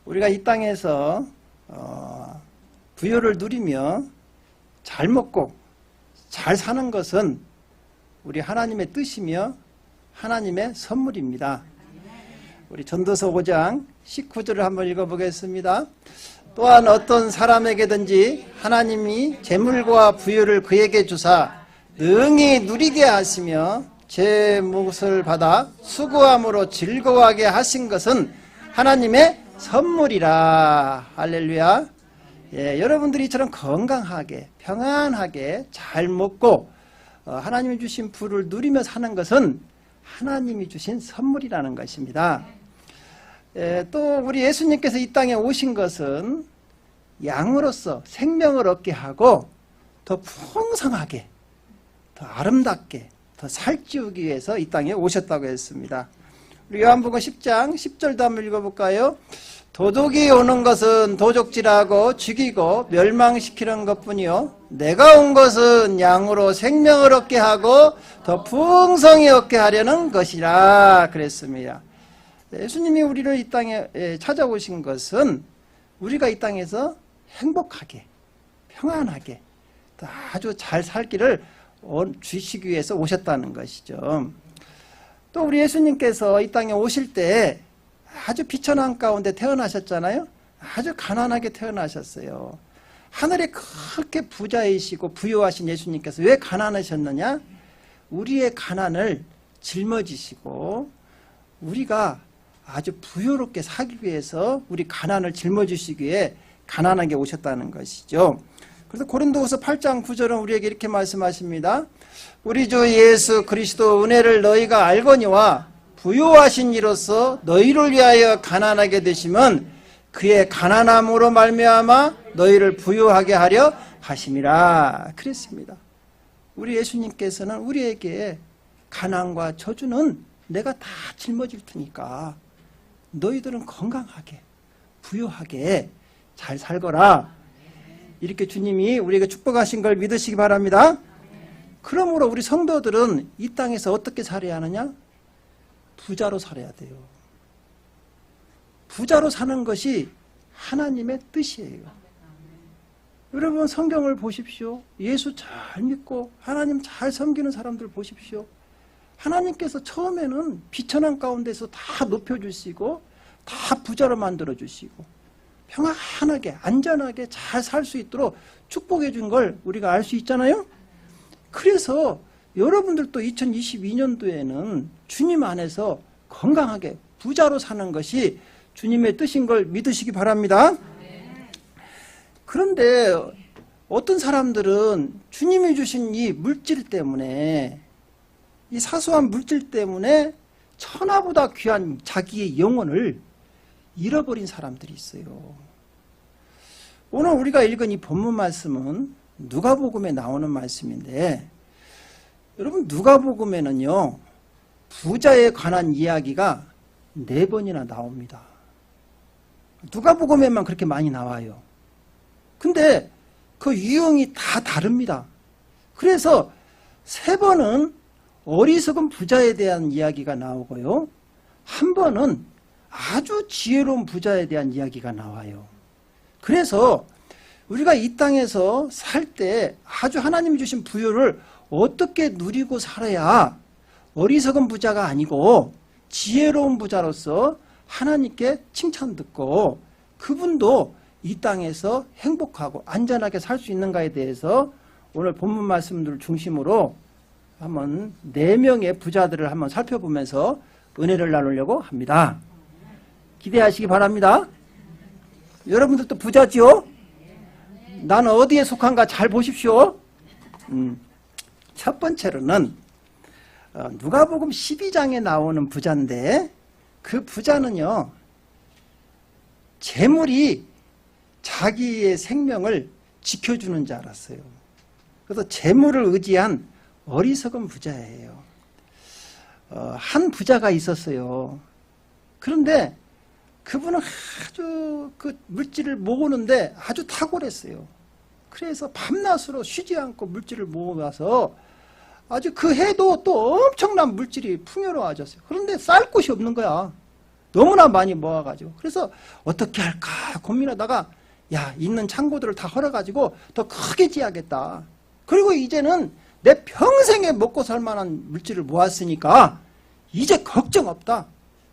우리가 이 땅에서 부요를 누리며 잘 먹고 잘 사는 것은 우리 하나님의 뜻이며 하나님의 선물입니다. 우리 전도서 5장 19절을 한번 읽어보겠습니다. 또한 어떤 사람에게든지 하나님이 재물과 부요를 그에게 주사 능히 누리게 하시며 제 몫을 받아 수고함으로 즐거워하게 하신 것은 하나님의 선물이라. 할렐루야. 여러분들이 이처럼 건강하게 평안하게 잘 먹고 하나님이 주신 부를 누리며 사는 것은 하나님이 주신 선물이라는 것입니다. 또 우리 예수님께서 이 땅에 오신 것은 양으로서 생명을 얻게 하고 더 풍성하게 더 아름답게 더 살찌우기 위해서 이 땅에 오셨다고 했습니다. 우리 요한복음 10장 10절도 한번 읽어볼까요? 도둑이 오는 것은 도적질하고 죽이고 멸망시키는 것뿐이요 내가 온 것은 양으로 생명을 얻게 하고 더 풍성히 얻게 하려는 것이라 그랬습니다. 예수님이 우리를 이 땅에 찾아오신 것은 우리가 이 땅에서 행복하게 평안하게 더 아주 잘 살기를 주시기 위해서 오셨다는 것이죠. 또 우리 예수님께서 이 땅에 오실 때 아주 비천한 가운데 태어나셨잖아요. 아주 가난하게 태어나셨어요. 하늘에 그렇게 부자이시고 부유하신 예수님께서 왜 가난하셨느냐? 우리의 가난을 짊어지시고 우리가 아주 부유롭게 살기 위해서 우리 가난을 짊어지시기 위해 가난하게 오셨다는 것이죠. 그래서 고린도후서 8장 9절은 우리에게 이렇게 말씀하십니다. 우리 주 예수 그리스도 은혜를 너희가 알거니와 부요하신 이로써 너희를 위하여 가난하게 되시면 그의 가난함으로 말미암아 너희를 부요하게 하려 하심이라 그랬습니다. 우리 예수님께서는 우리에게 가난과 저주는 내가 다 짊어질 테니까 너희들은 건강하게 부요하게 잘 살거라. 이렇게 주님이 우리에게 축복하신 걸 믿으시기 바랍니다. 그러므로 우리 성도들은 이 땅에서 어떻게 살아야 하느냐? 부자로 살아야 돼요. 부자로 사는 것이 하나님의 뜻이에요. 여러분 성경을 보십시오. 예수 잘 믿고 하나님 잘 섬기는 사람들 보십시오. 하나님께서 처음에는 비천한 가운데서 다 높여주시고 다 부자로 만들어주시고 평안하게 안전하게 잘 살 수 있도록 축복해 준 걸 우리가 알 수 있잖아요. 그래서 여러분들도 2022년도에는 주님 안에서 건강하게 부자로 사는 것이 주님의 뜻인 걸 믿으시기 바랍니다. 그런데 어떤 사람들은 주님이 주신 이 물질 때문에 이 사소한 물질 때문에 천하보다 귀한 자기의 영혼을 잃어버린 사람들이 있어요. 오늘 우리가 읽은 이 본문 말씀은 누가복음에 나오는 말씀인데 여러분 누가복음에는요 부자에 관한 이야기가 4번이나 나옵니다. 누가복음에만 그렇게 많이 나와요. 근데 그 유형이 다 다릅니다. 그래서 3번은 어리석은 부자에 대한 이야기가 나오고요. 1번은 아주 지혜로운 부자에 대한 이야기가 나와요. 그래서 우리가 이 땅에서 살 때 아주 하나님이 주신 부유를 어떻게 누리고 살아야 어리석은 부자가 아니고 지혜로운 부자로서 하나님께 칭찬 듣고 그분도 이 땅에서 행복하고 안전하게 살 수 있는가에 대해서 오늘 본문 말씀들을 중심으로 한번 4명의 부자들을 한번 살펴보면서 은혜를 나누려고 합니다. 기대하시기 바랍니다. 여러분들도 부자지요? 나는 어디에 속한가 잘 보십시오. 첫 번째로는 누가복음 12장에 나오는 부자인데 그 부자는요 재물이 자기의 생명을 지켜주는 줄 알았어요. 그래서 재물을 의지한 어리석은 부자예요. 한 부자가 있었어요. 그런데 그분은 아주 그 물질을 모으는데 아주 탁월했어요. 그래서 밤낮으로 쉬지 않고 물질을 모아서 아주 그 해도 또 엄청난 물질이 풍요로워졌어요. 그런데 쌀 곳이 없는 거야. 너무나 많이 모아가지고. 그래서 어떻게 할까 고민하다가 야, 있는 창고들을 다 헐어가지고 더 크게 지어야겠다. 그리고 이제는 내 평생에 먹고 살 만한 물질을 모았으니까 이제 걱정 없다.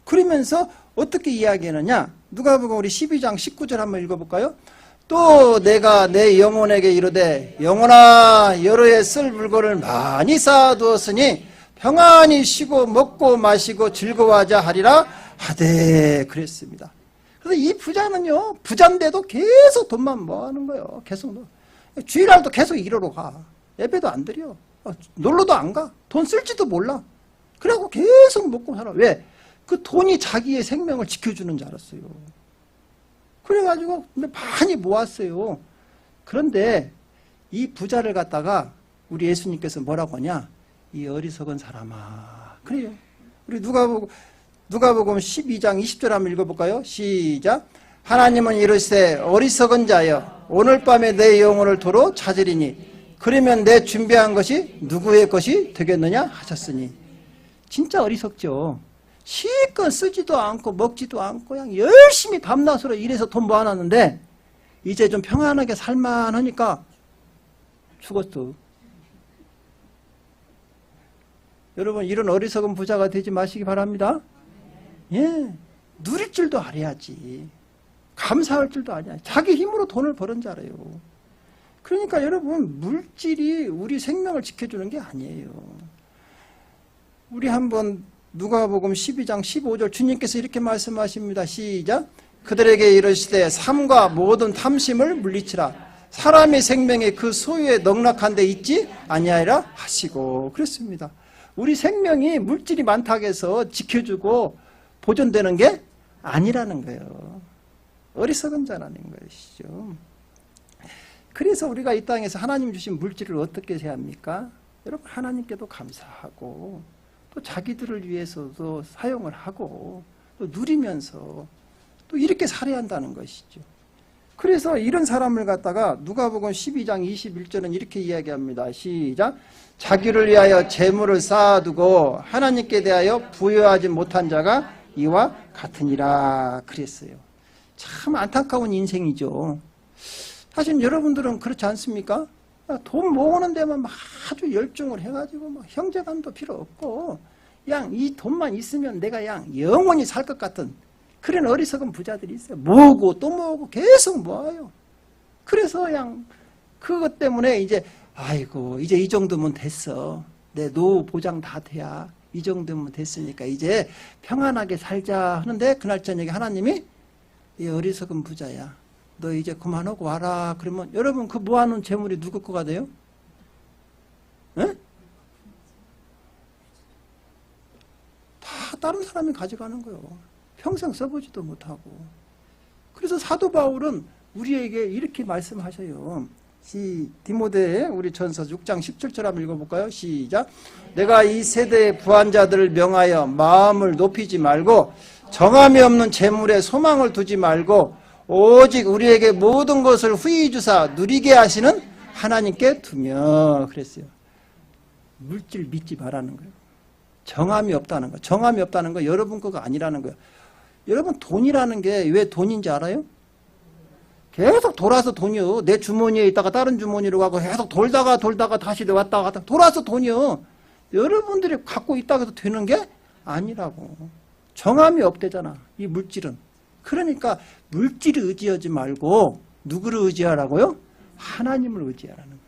그러면서 어떻게 이야기하느냐. 누가복음 우리 12장 19절 한번 읽어볼까요? 또 내가 내 영혼에게 이르되 영혼아 여러 해 쓸 물건을 많이 쌓아두었으니 평안히 쉬고 먹고 마시고 즐거워하자 하리라 하되 그랬습니다. 그래서 이 부자는요, 부자인데도 계속 돈만 모아하는 거예요. 계속 주일날도 계속 일하러 가. 예배도 안 드려. 놀러도 안 가. 돈 쓸지도 몰라. 그래갖고 계속 먹고 살아. 왜? 그 돈이 자기의 생명을 지켜주는 줄 알았어요. 그래가지고 많이 모았어요. 그런데 이 부자를 갖다가 우리 예수님께서 뭐라고 하냐? 이 어리석은 사람아. 그래요. 우리 누가복음 12장 20절 한번 읽어볼까요? 시작. 하나님은 이르시되 어리석은 자여 오늘 밤에 내 영혼을 도로 찾으리니 그러면 내 준비한 것이 누구의 것이 되겠느냐 하셨으니. 진짜 어리석죠. 실컷 쓰지도 않고 먹지도 않고 그냥 열심히 밤낮으로 일해서 돈 모아놨는데 이제 좀 평안하게 살만하니까 죽었어. 여러분 이런 어리석은 부자가 되지 마시기 바랍니다. 예, 누릴 줄도 알아야지. 감사할 줄도 알아야 자기 힘으로 돈을 버는 줄 알아요. 그러니까 여러분 물질이 우리 생명을 지켜주는 게 아니에요. 우리 한번 누가복음 12장 15절 주님께서 이렇게 말씀하십니다. 시작. 그들에게 이르시되 삶과 모든 탐심을 물리치라. 사람의 생명이 그 소유에 넉넉한 데 있지 아니하리라 하시고 그랬습니다. 우리 생명이 물질이 많다고 해서 지켜주고 보존되는 게 아니라는 거예요. 어리석은 자라는 것이죠. 그래서 우리가 이 땅에서 하나님 주신 물질을 어떻게 해야 합니까? 여러분 하나님께도 감사하고 또 자기들을 위해서도 사용을 하고 또 누리면서 또 이렇게 살아야 한다는 것이죠. 그래서 이런 사람을 갖다가 누가복음 12장 21절은 이렇게 이야기합니다. 시작. 자기를 위하여 재물을 쌓아두고 하나님께 대하여 부여하지 못한 자가 이와 같으니라 그랬어요. 참 안타까운 인생이죠. 사실 여러분들은 그렇지 않습니까? 돈 모으는 데만 아주 열중을 해가지고 형제간도 필요 없고 그냥 이 돈만 있으면 내가 그냥 영원히 살 것 같은 그런 어리석은 부자들이 있어요. 모으고 또 모으고 계속 모아요. 그래서 그냥 그것 때문에 이제 아이고 이제 이 정도면 됐어. 내 노후 보장 다 돼야 이 정도면 됐으니까 이제 평안하게 살자 하는데 그날 저녁에 하나님이 이 어리석은 부자야. 너 이제 그만하고 와라. 그러면 여러분 그 모아놓은 재물이 누구 거가 돼요? 에? 다 다른 사람이 가져가는 거예요. 평생 써보지도 못하고. 그래서 사도 바울은 우리에게 이렇게 말씀하셔요. 디모데 우리 전서 6장 17절 한번 읽어볼까요? 시작. 내가 이 세대의 부한자들을 명하여 마음을 높이지 말고 정함이 없는 재물에 소망을 두지 말고 오직 우리에게 모든 것을 후히 주사 누리게 하시는 하나님께 두며 그랬어요. 물질 믿지 말라는 거예요. 정함이 없다는 거. 정함이 없다는 거 여러분 거가 아니라는 거예요. 여러분 돈이라는 게 왜 돈인지 알아요? 계속 돌아서 돈이요. 내 주머니에 있다가 다른 주머니로 가고 계속 돌다가 다시 왔다가 갔다 돌아서 돈이요. 여러분들이 갖고 있다고 해서 되는 게 아니라고. 정함이 없대잖아. 이 물질은. 그러니까 물질을 의지하지 말고 누구를 의지하라고요? 하나님을 의지하라는 거예요.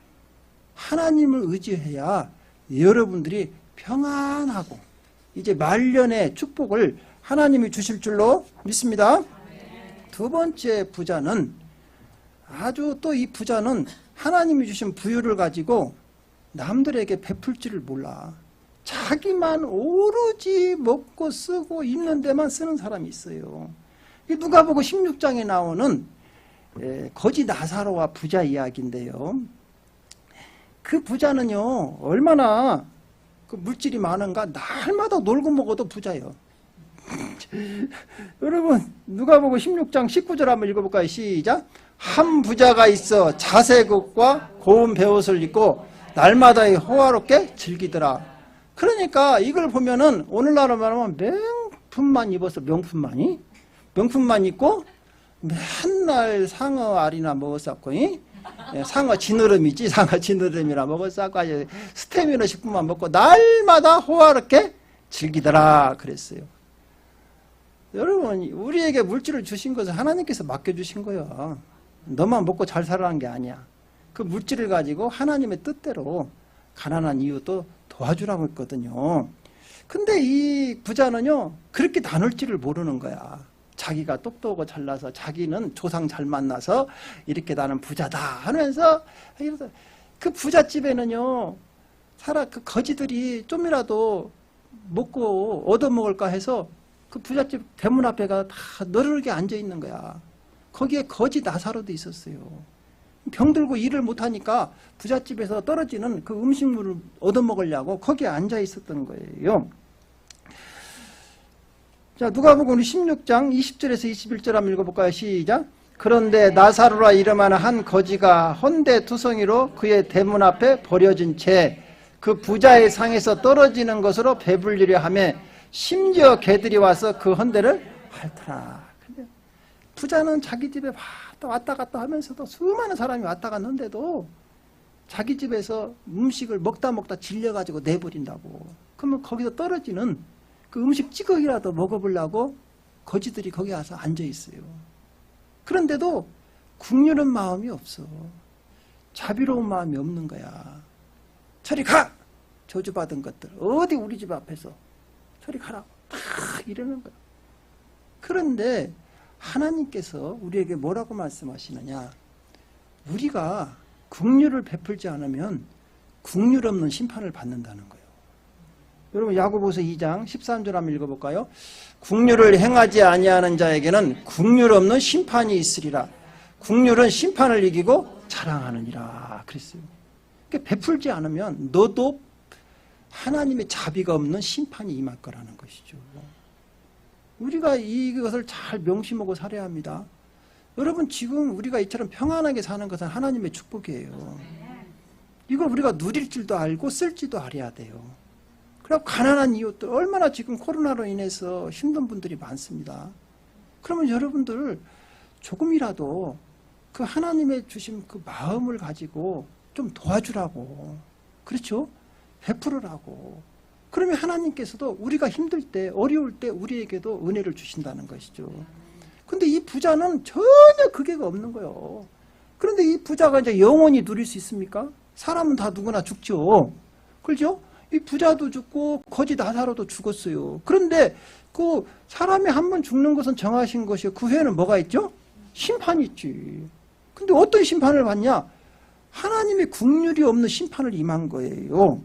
하나님을 의지해야 여러분들이 평안하고 이제 말년의 축복을 하나님이 주실 줄로 믿습니다. 두 번째 부자는 아주 또 이 부자는 하나님이 주신 부유를 가지고 남들에게 베풀 줄을 몰라. 자기만 오로지 먹고 쓰고 입는 데만 쓰는 사람이 있어요. 누가복음 16장에 나오는 거지 나사로와 부자 이야기인데요. 그 부자는요 얼마나 그 물질이 많은가 날마다 놀고 먹어도 부자예요. 여러분 누가복음 16장 19절 한번 읽어볼까요? 시작. 한 부자가 있어 자색옷과 고운 베옷을 입고 날마다 호화롭게 즐기더라. 그러니까 이걸 보면은 오늘날로 말하면 품만 입어서 명품만 입고 맨날 상어 알이나 먹었었고, 상어 지느러미지, 상어 지느러미나 먹었었고, 아주 스테미너 식품만 먹고 날마다 호화롭게 즐기더라 그랬어요. 여러분, 우리에게 물질을 주신 것은 하나님께서 맡겨주신 거예요. 너만 먹고 잘 살아라는 게 아니야. 그 물질을 가지고 하나님의 뜻대로 가난한 이웃도 도와주라고 했거든요. 근데 이 부자는요, 그렇게 나눌지를 모르는 거야. 자기가 똑똑하고 잘나서 자기는 조상 잘 만나서 이렇게 나는 부자다 하면서, 그 부잣집에는요, 그 거지들이 좀이라도 먹고 얻어먹을까 해서 그 부잣집 대문 앞에가 다 너르게 앉아 있는 거야. 거기에 거지 나사로도 있었어요. 병들고 일을 못하니까 부잣집에서 떨어지는 그 음식물을 얻어먹으려고 거기에 앉아 있었던 거예요. 자, 누가복음 16장 20절에서 21절 한번 읽어볼까요? 시작. 그런데 나사로라 이름하는 한 거지가 헌데 투성이로 그의 대문 앞에 버려진 채 그 부자의 상에서 떨어지는 것으로 배불리려 하며 심지어 개들이 와서 그 헌데를 핥더라. 근데 부자는 자기 집에 왔다 갔다 하면서도 수많은 사람이 왔다 갔는데도 자기 집에서 음식을 먹다 질려가지고 내버린다고. 그러면 거기서 떨어지는 그 음식 찌꺼기라도 먹어보려고 거지들이 거기 와서 앉아있어요. 그런데도 국률은 마음이 없어. 자비로운 마음이 없는 거야. 저리 가! 저주받은 것들. 어디 우리 집 앞에서. 저리 가라고. 다 이러는 거야. 그런데 하나님께서 우리에게 뭐라고 말씀하시느냐. 우리가 국률을 베풀지 않으면 국률 없는 심판을 받는다는 거예요. 여러분 야고보서 2장 13절 한번 읽어볼까요? 국률을 행하지 아니하는 자에게는 국률 없는 심판이 있으리라. 국률은 심판을 이기고 자랑하느니라 그랬어요. 그러니까 베풀지 않으면 너도 하나님의 자비가 없는 심판이 임할 거라는 것이죠. 우리가 이것을 잘 명심하고 살아야 합니다. 여러분 지금 우리가 이처럼 평안하게 사는 것은 하나님의 축복이에요. 이걸 우리가 누릴 줄도 알고 쓸 줄도 알아야 돼요. 그리고 가난한 이웃들 얼마나 지금 코로나로 인해서 힘든 분들이 많습니다. 그러면 여러분들 조금이라도 그 하나님의 주신 그 마음을 가지고 좀 도와주라고. 그렇죠? 베풀으라고. 그러면 하나님께서도 우리가 힘들 때 어려울 때 우리에게도 은혜를 주신다는 것이죠. 근데 이 부자는 전혀 그게 없는 거예요. 그런데 이 부자가 이제 영원히 누릴 수 있습니까? 사람은 다 누구나 죽죠. 그렇죠? 이 부자도 죽고 거지 나사로도 죽었어요. 그런데 그 사람이 한 번 죽는 것은 정하신 것이요. 그 후에는 뭐가 있죠? 심판이 있지. 근데 어떤 심판을 받냐? 하나님의 국률이 없는 심판을 임한 거예요.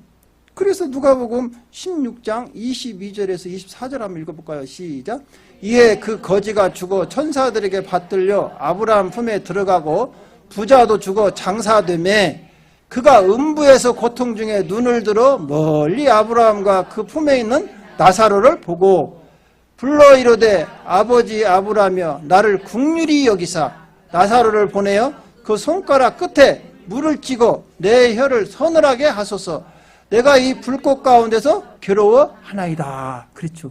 그래서 누가복음 16장 22절에서 24절 한번 읽어볼까요? 시작. 이에 그 거지가 죽어 천사들에게 받들려 아브라함 품에 들어가고 부자도 죽어 장사되매 그가 음부에서 고통 중에 눈을 들어 멀리 아브라함과 그 품에 있는 나사로를 보고 불러 이르되 아버지 아브라함이여 나를 긍휼히 여기사 나사로를 보내어 그 손가락 끝에 물을 찍어 내 혀를 서늘하게 하소서. 내가 이 불꽃 가운데서 괴로워하나이다. 그랬죠.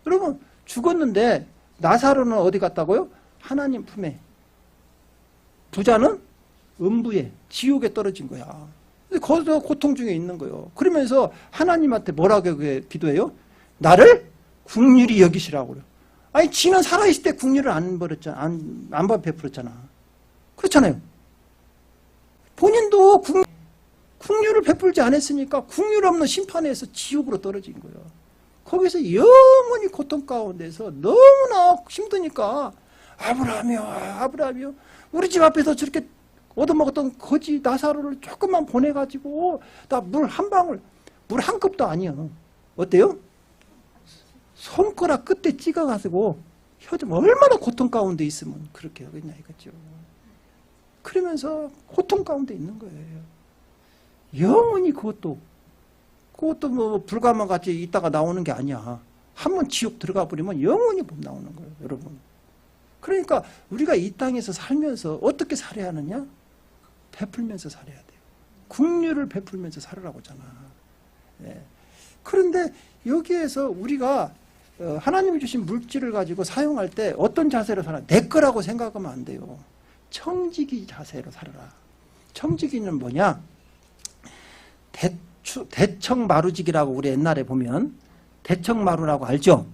여러분 죽었는데 나사로는 어디 갔다고요? 하나님 품에. 부자는 음부에 지옥에 떨어진 거야. 거기서 고통 중에 있는 거예요. 그러면서 하나님한테 뭐라고 기도해요? 나를 긍휼히 여기시라고 그래요. 아니 지는 살아있을 때 긍휼을 안 버렸잖아. 안 베풀었잖아. 그렇잖아요. 본인도 긍휼을 베풀지 않았으니까 긍휼 없는 심판에서 지옥으로 떨어진 거예요. 거기서 영원히 고통 가운데서 너무나 힘드니까 아브라함이요 아브라함이요 우리 집 앞에서 저렇게 얻어먹었던 거지 나사로를 조금만 보내가지고 나 물 한 방울 물 한 컵도 아니야. 어때요? 손가락 끝에 찍어가지고 혀 좀 얼마나 고통 가운데 있으면 그렇게 하겠냐 이거죠. 그러면서 고통 가운데 있는 거예요. 영원히 그것도 뭐 불가마 같이 있다가 나오는 게 아니야. 한번 지옥 들어가 버리면 영원히 못 나오는 거예요, 여러분. 그러니까 우리가 이 땅에서 살면서 어떻게 살아야 하느냐? 베풀면서 살아야 돼요. 긍휼을 베풀면서 살으라고 하잖아. 네. 그런데 여기에서 우리가 하나님이 주신 물질을 가지고 사용할 때 어떤 자세로 살아? 내 거라고 생각하면 안 돼요. 청지기 자세로 살아라. 청지기는 뭐냐? 대청마루직이라고 우리 옛날에 보면 대청마루라고 알죠?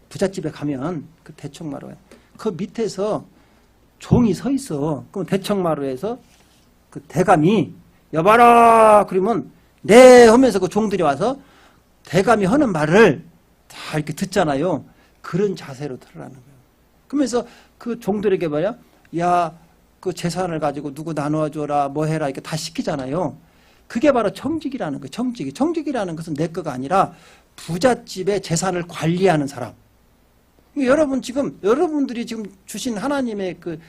부잣집에 가면 그 대청마루 그 밑에서 종이 서 있어. 그럼 대청마루에서 그 대감이 여봐라 그러면 네 하면서 그 종들이 와서 대감이 하는 말을 다 이렇게 듣잖아요. 그런 자세로 들으라는 거예요. 그러면서 그 종들에게 뭐야? 야, 그 재산을 가지고 누구 나눠줘라, 뭐 해라, 이렇게 다 시키잖아요. 그게 바로 청직이라는 거예요. 청직이. 청직이라는 것은 내 거가 아니라 부잣집의 재산을 관리하는 사람. 여러분 지금, 여러분들이 지금 주신 하나님의 그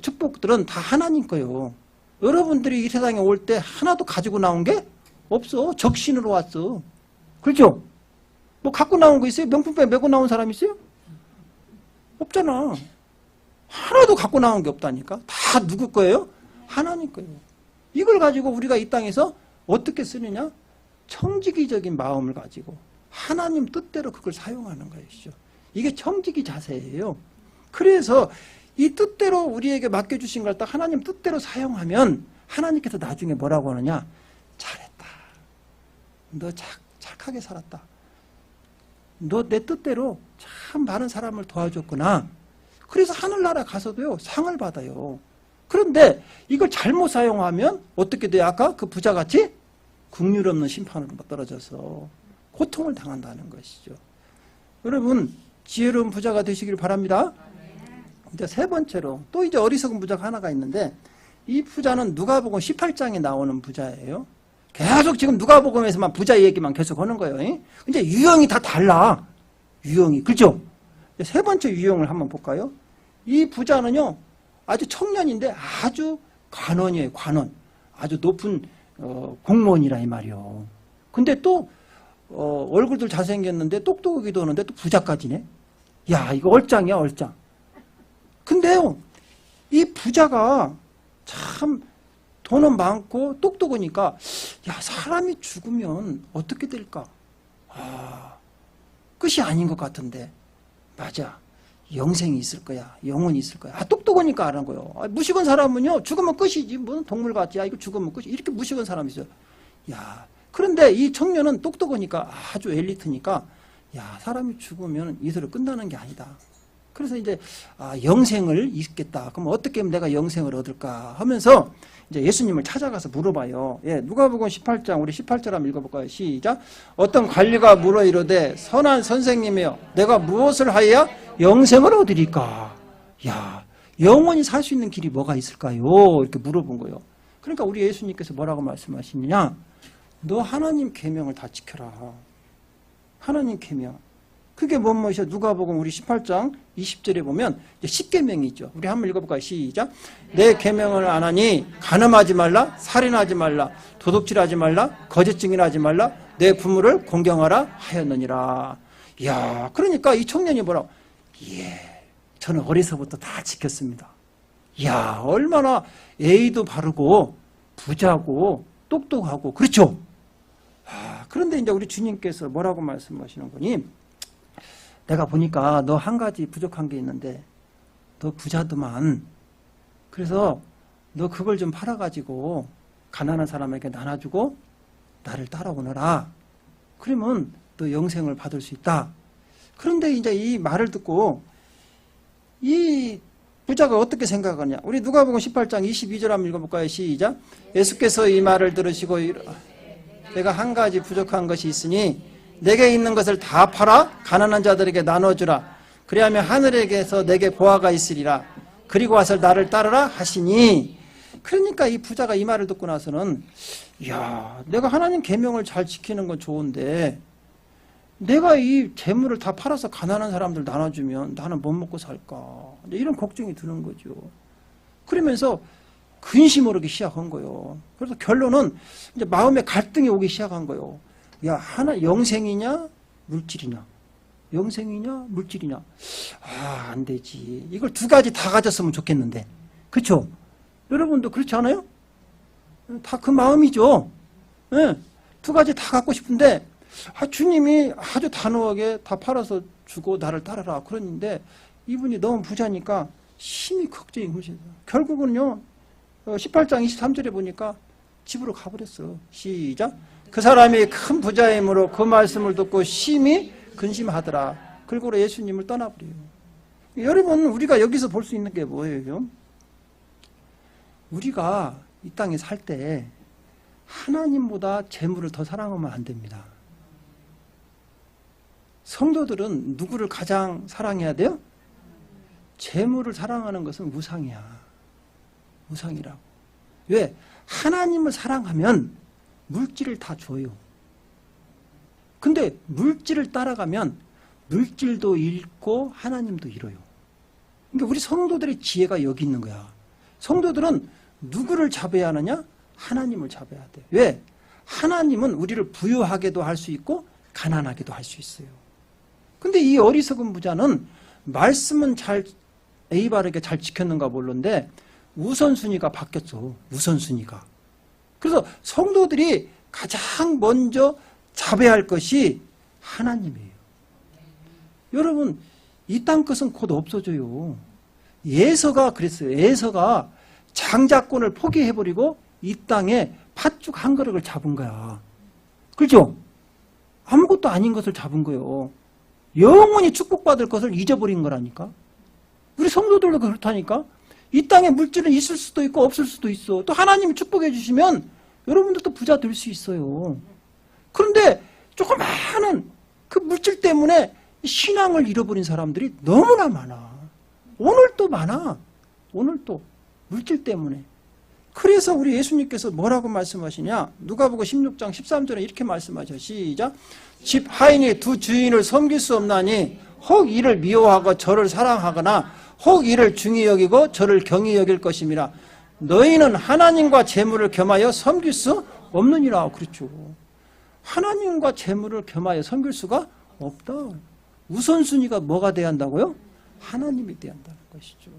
축복들은 다 하나님 거예요. 여러분들이 이 세상에 올 때 하나도 가지고 나온 게 없어. 적신으로 왔어. 그렇죠? 뭐 갖고 나온 거 있어요? 명품백 메고 나온 사람 있어요? 없잖아. 하나도 갖고 나온 게 없다니까. 다 누구 거예요? 하나님 거예요. 이걸 가지고 우리가 이 땅에서 어떻게 쓰느냐? 청지기적인 마음을 가지고 하나님 뜻대로 그걸 사용하는 것이죠. 이게 청지기 자세예요. 그래서 이 뜻대로 우리에게 맡겨주신 걸 딱 하나님 뜻대로 사용하면 하나님께서 나중에 뭐라고 하느냐? 잘했다. 너 착하게 살았다. 너 내 뜻대로 참 많은 사람을 도와줬구나. 그래서 하늘나라 가서도요 상을 받아요. 그런데 이걸 잘못 사용하면 어떻게 돼요? 아까 그 부자같이 긍휼 없는 심판으로 떨어져서 고통을 당한다는 것이죠. 여러분 지혜로운 부자가 되시길 바랍니다. 이제 세 번째로 또 이제 어리석은 부자가 하나가 있는데 이 부자는 누가복음 18장에 나오는 부자예요. 계속 지금 누가복음에서만 부자 얘기만 계속 하는 거예요. 근데 유형이 다 달라. 유형이. 그렇죠? 세 번째 유형을 한번 볼까요? 이 부자는요. 아주 청년인데 아주 관원이에요. 관원. 아주 높은 공무원이라 이 말이요. 근데 또 얼굴도 잘생겼는데 똑똑하기도 하는데 또 부자까지네. 야 이거 얼짱이야 얼짱. 근데요. 이 부자가 참 돈은 많고 똑똑하니까 야 사람이 죽으면 어떻게 될까? 아 끝이 아닌 것 같은데 맞아 영생이 있을 거야 영혼이 있을 거야. 아 똑똑하니까 아는 거예요. 아, 무식한 사람은요 죽으면 끝이지 뭐 동물 같지. 아 이거 죽으면 끝이 이렇게 무식한 사람이 있어요. 야 그런데 이 청년은 똑똑하니까 아주 엘리트니까 야 사람이 죽으면 이대로 끝나는 게 아니다. 그래서 이제 영생을 잊겠다. 그럼 어떻게 하면 내가 영생을 얻을까 하면서 이제 예수님을 찾아가서 물어봐요. 예, 누가복음 18장 우리 18절 한번 읽어볼까요? 시작. 어떤 관리가 물어 이르되 선한 선생님이여 내가 무엇을 하여야 영생을 얻으리까? 야 영원히 살 수 있는 길이 뭐가 있을까요? 이렇게 물어본 거예요. 그러니까 우리 예수님께서 뭐라고 말씀하시느냐? 너 하나님 계명을 다 지켜라. 하나님 계명. 그게 무엇이요? 누가복음 우리 18장 20절에 보면 10계명이 있죠. 우리 한번 읽어볼까요? 시작. 내 계명을 안 하니 간음하지 말라, 살인하지 말라, 도둑질하지 말라, 거짓 증인하지 말라, 내 부모를 공경하라 하였느니라. 이야, 그러니까 이 청년이 뭐라고? 예, 저는 어려서부터 다 지켰습니다. 이야, 얼마나 예의도 바르고 부자고 똑똑하고 그렇죠? 그런데 이제 우리 주님께서 뭐라고 말씀하시는 거니? 내가 보니까 너 한 가지 부족한 게 있는데 너 부자더만. 그래서 너 그걸 좀 팔아가지고 가난한 사람에게 나눠주고 나를 따라오너라. 그러면 너 영생을 받을 수 있다. 그런데 이제 이 말을 듣고 이 부자가 어떻게 생각하냐. 우리 누가복음 18장 22절 한번 읽어볼까요? 시작. 예수께서 이 말을 들으시고 내가 한 가지 부족한 것이 있으니 내게 있는 것을 다 팔아 가난한 자들에게 나눠주라. 그리하면 하늘에게서 내게 보화가 있으리라. 그리고 와서 나를 따르라 하시니. 그러니까 이 부자가 이 말을 듣고 나서는 이야 내가 하나님 계명을 잘 지키는 건 좋은데 내가 이 재물을 다 팔아서 가난한 사람들 나눠주면 나는 못 먹고 살까. 이런 걱정이 드는 거죠. 그러면서 근심을 하기 시작한 거예요. 그래서 결론은 이제 마음에 갈등이 오기 시작한 거예요. 야, 하나 영생이냐 물질이냐? 영생이냐 물질이냐? 안 되지. 이걸 두 가지 다 가졌으면 좋겠는데. 그렇죠? 여러분도 그렇지 않아요? 다 그 마음이죠. 네, 두 가지 다 갖고 싶은데 주님이 아주 단호하게 다 팔아서 주고 나를 따르라 그러는데 이분이 너무 부자니까 힘이 걱정이 무시해요. 결국은요 18장 23절에 보니까 집으로 가버렸어. 시작. 그 사람이 큰 부자이므로 그 말씀을 듣고 심히 근심하더라. 그리고 예수님을 떠나버려요. 여러분 우리가 여기서 볼 수 있는 게 뭐예요? 우리가 이 땅에 살 때 하나님보다 재물을 더 사랑하면 안 됩니다. 성도들은 누구를 가장 사랑해야 돼요? 재물을 사랑하는 것은 우상이야. 우상이라고. 왜? 하나님을 사랑하면 물질을 다 줘요. 근데 물질을 따라가면 물질도 잃고 하나님도 잃어요. 그러니까 우리 성도들의 지혜가 여기 있는 거야. 성도들은 누구를 잡아야 하느냐? 하나님을 잡아야 돼. 왜? 하나님은 우리를 부유하게도 할 수 있고 가난하게도 할 수 있어요. 근데 이 어리석은 부자는 말씀은 잘 A 바르게 잘 지켰는가 모르는데 우선순위가 바뀌었어. 우선순위가. 그래서 성도들이 가장 먼저 잡아야 할 것이 하나님이에요. 여러분 이 땅 것은 곧 없어져요. 예서가 그랬어요. 예서가 장자권을 포기해버리고 이 땅에 팥죽 한 그릇을 잡은 거야. 그렇죠? 아무것도 아닌 것을 잡은 거예요. 영원히 축복받을 것을 잊어버린 거라니까. 우리 성도들도 그렇다니까. 이 땅에 물질은 있을 수도 있고 없을 수도 있어. 또 하나님이 축복해 주시면 여러분들도 부자 될 수 있어요. 그런데 조그마한 그 물질 때문에 신앙을 잃어버린 사람들이 너무나 많아. 오늘도 많아. 오늘도 물질 때문에. 그래서 우리 예수님께서 뭐라고 말씀하시냐? 누가복음 16장 13절에 이렇게 말씀하셔. 시작. 집 하인이 두 주인을 섬길 수 없나니 혹 이를 미워하고 저를 사랑하거나 혹 이를 중히 여기고 저를 경히 여길 것임이라. 너희는 하나님과 재물을 겸하여 섬길 수 없느니라. 그렇죠. 하나님과 재물을 겸하여 섬길 수가 없다. 우선순위가 뭐가 돼야 한다고요? 하나님이 돼야 한다는 것이죠.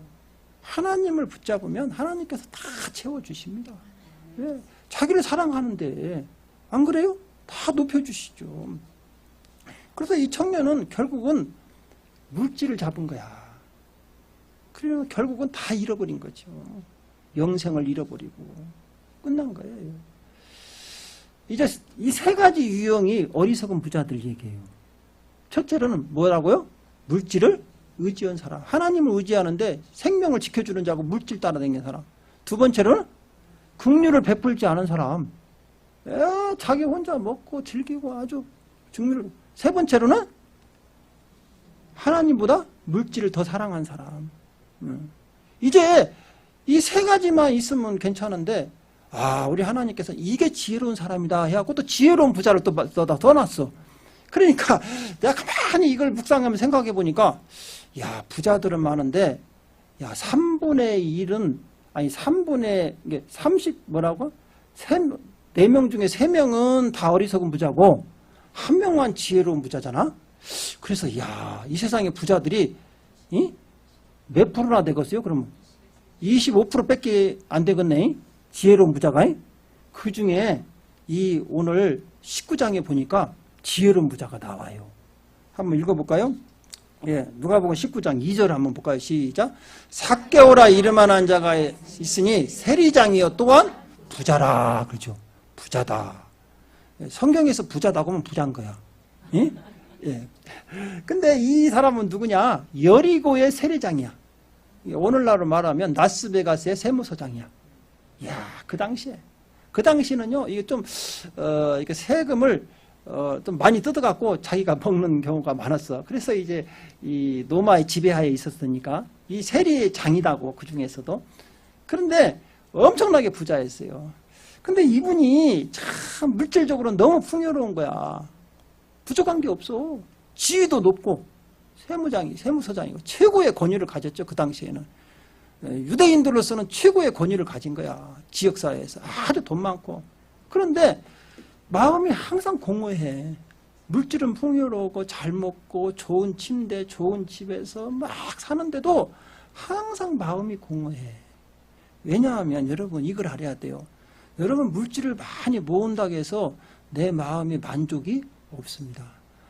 하나님을 붙잡으면 하나님께서 다 채워주십니다. 왜? 자기를 사랑하는데 안 그래요? 다 높여주시죠. 그래서 이 청년은 결국은 물질을 잡은 거야. 그래서 결국은 다 잃어버린 거죠. 영생을 잃어버리고 끝난 거예요. 이제 이 세 가지 유형이 어리석은 부자들 얘기예요. 첫째로는 뭐라고요? 물질을 의지한 사람. 하나님을 의지하는데 생명을 지켜주는 자고 물질 따라다니는 사람. 두 번째로는 긍휼을 베풀지 않은 사람. 자기 혼자 먹고 즐기고 아주 긍휼을. 세 번째로는 하나님보다 물질을 더 사랑한 사람. 이제 이 세 가지만 있으면 괜찮은데 우리 하나님께서 이게 지혜로운 사람이다 해갖고 또 지혜로운 부자를 또 떠났어. 그러니까 내가 가만히 이걸 묵상하면 생각해 보니까 야 부자들은 많은데 야 3분의 1은 아니 3분의 이게 30 뭐라고? 4명 중에 3명은 다 어리석은 부자고 한 명만 지혜로운 부자잖아. 그래서 야 이 세상의 부자들이 몇 프로나 되겠어요? 그러면 25%밖에 안 되겠네. 지혜로운 부자가. 그 중에 이 오늘 19장에 보니까 지혜로운 부자가 나와요. 한번 읽어볼까요? 예, 누가복음 19장 2절 한번 볼까요? 시작. 삭개오라 이름만한 자가 있으니 세리장이요 또한 부자라. 그렇죠? 부자다. 성경에서 부자다고 하면 부자인 거야. 예? 예. 근데 이 사람은 누구냐? 여리고의 세리장이야. 오늘날로 말하면 라스베가스의 세무서장이야. 이야, 그 당시에는요, 이게 좀, 이렇게 세금을, 좀 많이 뜯어갖고 자기가 먹는 경우가 많았어. 그래서 이제 이 로마의 지배하에 있었으니까 이 세리장이다고 그 중에서도. 그런데 엄청나게 부자였어요. 근데 이분이 참 물질적으로 너무 풍요로운 거야. 부족한 게 없어. 지위도 높고 세무서장이고 최고의 권위를 가졌죠. 그 당시에는. 유대인들로서는 최고의 권위를 가진 거야. 지역사회에서. 아주 돈 많고. 그런데 마음이 항상 공허해. 물질은 풍요로우고 잘 먹고 좋은 침대, 좋은 집에서 막 사는데도 항상 마음이 공허해. 왜냐하면 여러분 이걸 알아야 돼요. 여러분 물질을 많이 모은다고 해서 내 마음의 만족이 없습니다.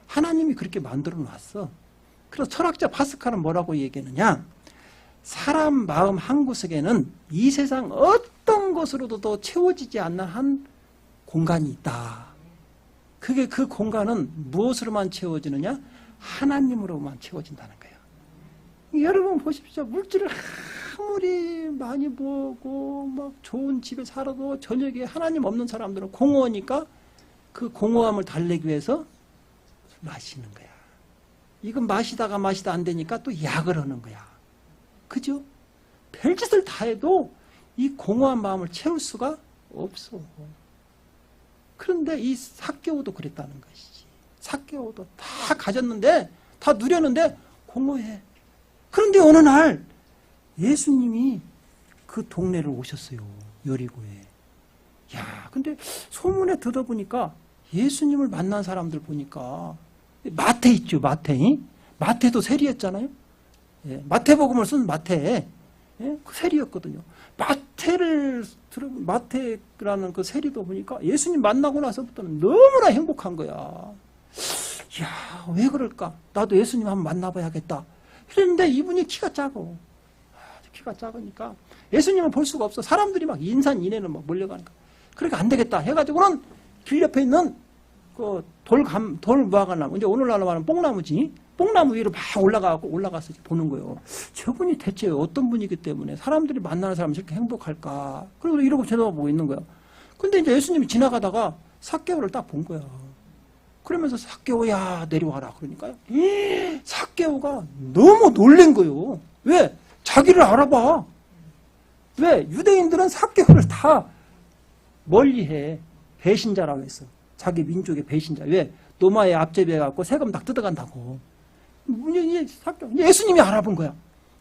하나님이 그렇게 만들어 놨어. 그래서 철학자 파스칼은 뭐라고 얘기하느냐, 사람 마음 한구석에는 이 세상 어떤 것으로도 더 채워지지 않는 한 공간이 있다. 그게 그 공간은 무엇으로만 채워지느냐? 하나님으로만 채워진다는 거예요. 여러분 보십시오. 물질을 아무리 많이 모으고 막 좋은 집에 살아도 저녁에 하나님 없는 사람들은 공허하니까 그 공허함을 달래기 위해서 마시는 거야. 이건 마시다 안 되니까 또 약을 하는 거야. 그죠? 별짓을 다 해도 이 공허한 마음을 채울 수가 없어. 그런데 이 삭개오도 그랬다는 것이지. 삭개오도 다 가졌는데, 다 누렸는데 공허해. 그런데 어느 날 예수님이 그 동네를 오셨어요. 여리고에. 야, 근데 소문에 들어보니까 예수님을 만난 사람들 보니까 마태 있죠, 마태. 마태도 세리였잖아요. 예, 마태복음을 쓴 마태. 예, 그 세리였거든요. 마태라는 그 세리도 보니까 예수님 만나고 나서부터는 너무나 행복한 거야. 야, 왜 그럴까? 나도 예수님 한번 만나봐야겠다. 그랬는데 이분이 키가 작어. 키가 작으니까 예수님을 볼 수가 없어. 사람들이 막 인산인해는 막 몰려가니까. 그러니까 안 되겠다 해가지고는 길 옆에 있는 그 돌 무화과나무, 이제 오늘날로 말하면 뽕나무지. 뽕나무 위로 막 올라가서 보는 거예요. 저분이 대체 어떤 분이기 때문에 사람들이 만나는 사람이 저렇게 행복할까. 그리고 이러고 쳐다보고 있는 거야. 근데 이제 예수님이 지나가다가 삭개오를 딱 본 거야. 그러면서 삭개오야 내려와라 그러니까요. 삭개오가 너무 놀란 거예요. 왜? 자기를 알아봐. 왜? 유대인들은 삭개오를 다 멀리해. 배신자라고 했어. 자기 민족의 배신자. 왜? 노마에 앞제비해갖고 세금 다 뜯어간다고. 예수님이 알아본 거야.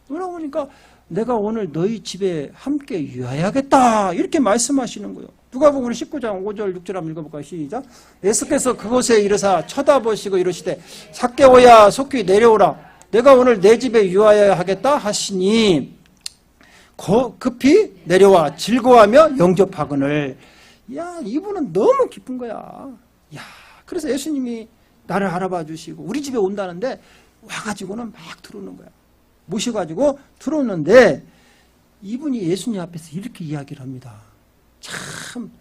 그러니까 내가 오늘 너희 집에 함께 유하야겠다 이렇게 말씀하시는 거예요. 누가복음 19장 5절 6절 한번 읽어볼까요? 시작. 예수께서 그곳에 이르사 쳐다보시고 이르시되 삭개오야 속히 내려오라. 내가 오늘 내 집에 유하여야 하겠다 하시니 급히 내려와 즐거워하며 영접하거늘. 야, 이분은 너무 기쁜 거야. 야, 그래서 예수님이 나를 알아봐 주시고 우리 집에 온다는데 와가지고는 막 들어오는 거야. 모셔가지고 들어오는데 이분이 예수님 앞에서 이렇게 이야기를 합니다. 참,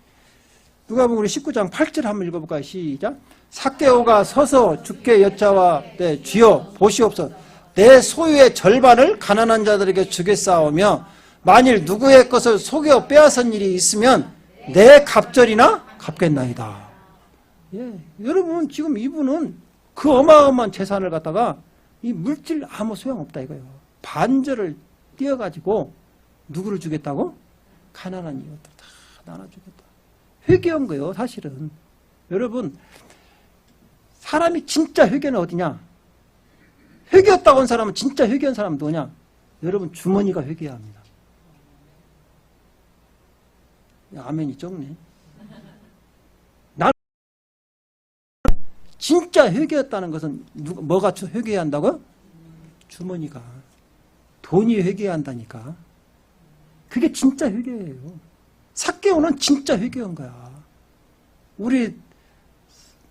누가복음 19장 8절 한번 읽어볼까요? 시작. 삭개오가 서서 주께 여짜와 네, 주여 보시옵소서. 내 소유의 절반을 가난한 자들에게 주겠사오며 만일 누구의 것을 속여 빼앗은 일이 있으면 내 갑절이나 갚겠나이다. 예, 여러분 지금 이분은 그 어마어마한 재산을 갖다가 이 물질 아무 소용없다 이거예요. 반절을 띄어가지고 누구를 주겠다고? 가난한 이웃들 다 나눠주겠다. 회개한 거예요 사실은. 여러분 사람이 진짜 회개는 어디냐? 회개했다고 한 사람은 진짜 회개한 사람은 누구냐? 여러분 주머니가 회개해야 합니다. 아멘이 적네. 진짜 회개했다는 것은 뭐가 회개해야 한다고요? 주머니가. 돈이 회개해야 한다니까. 그게 진짜 회개예요. 삭개오는 진짜 회개한 거야. 우리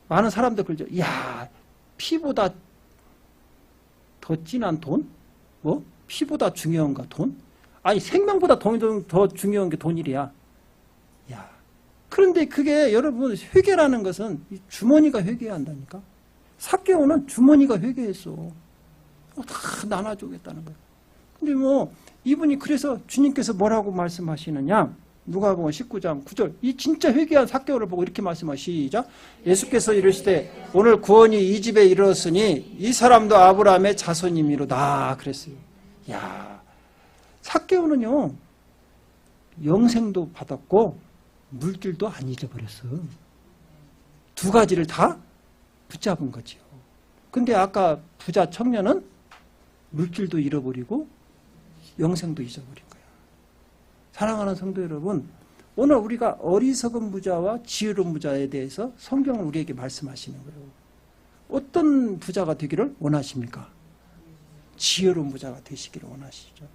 많은 사람들 그러죠. 야, 피보다 더 진한 돈? 뭐? 피보다 중요한가 돈? 아니 생명보다 더 중요한 게 돈이래야. 야, 그런데 그게 여러분 회개라는 것은 주머니가 회개해야 한다니까. 삭개오는 주머니가 회개했어. 다 나눠주겠다는 거야. 근데 뭐 이분이 그래서 주님께서 뭐라고 말씀하시느냐? 누가복음 19장 9절. 이 진짜 회개한 삭개오를 보고 이렇게 말씀하시죠. 예수께서 이르시되 오늘 구원이 이 집에 이르렀으니 이 사람도 아브라함의 자손이미로다 그랬어요. 야, 삭개오는요 영생도 받았고 물질도 안 잊어버렸어. 두 가지를 다 붙잡은 거죠. 근데 아까 부자 청년은 물질도 잃어버리고 영생도 잊어버린 거야. 사랑하는 성도 여러분, 오늘 우리가 어리석은 부자와 지혜로운 부자에 대해서 성경은 우리에게 말씀하시는 거예요. 어떤 부자가 되기를 원하십니까? 지혜로운 부자가 되시기를 원하시죠.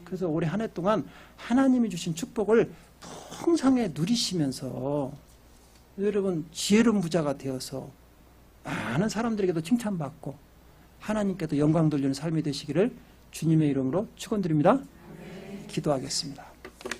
그래서 올해 한 해 동안 하나님이 주신 축복을 풍성히 누리시면서 여러분 지혜로운 부자가 되어서 많은 사람들에게도 칭찬받고 하나님께도 영광 돌리는 삶이 되시기를 주님의 이름으로 축원드립니다. 기도하겠습니다.